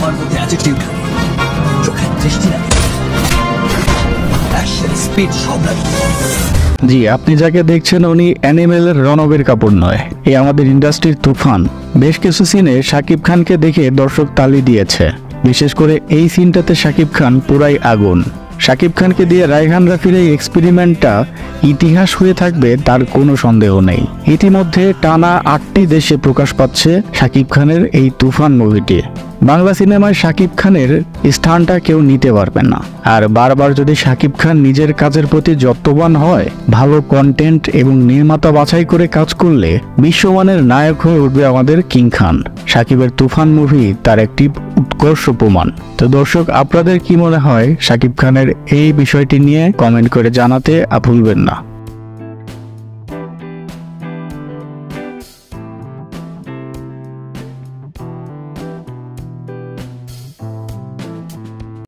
তোমার মধ্যে অ্যাটিটিউড লাগে, চোখের দৃষ্টি লাগে, অ্যাকশন স্পিড সব লাগে। জি, আপনি যাকে দেখছেন উনি অ্যানিমেলের রণবীর কাপুর নয়, এই আমাদের ইন্ডাস্ট্রির তুফান। বেশ কিছু সিনে শাকিব খানকে দেখে দর্শক তালি দিয়েছে, বিশেষ করে এই সিনটাতে শাকিব খান পুরাই আগুন। শাকিব খানকে দিয়ে রায়হান রাফির এই এক্সপেরিমেন্টটা ইতিহাস হয়ে থাকবে তার কোনো সন্দেহ নেই। ইতিমধ্যে টানা 8টি দেশে প্রকাশ পাচ্ছে শাকিব খানের এই তুফান মুভিটি। বাংলা সিনেমায় শাকিব খানের স্থানটা কেউ নিতে পারবে না। আর বারবার যদি শাকিব খান নিজের কাজের প্রতি যত্নবান হয়, ভালো কন্টেন্ট এবং নির্মাতা বাছাই করে কাজ করলে বিশ্বমানের নায়ক হয়ে উঠবে আমাদের কিং খান। শাকিবের তুফান মুভি তার একটি উৎকর্ষ প্রমাণ। তো দর্শক, আপনাদের কি মনে হয় শাকিব খানের এই বিষয়টি নিয়ে কমেন্ট করে জানাতে ভুলবেন না।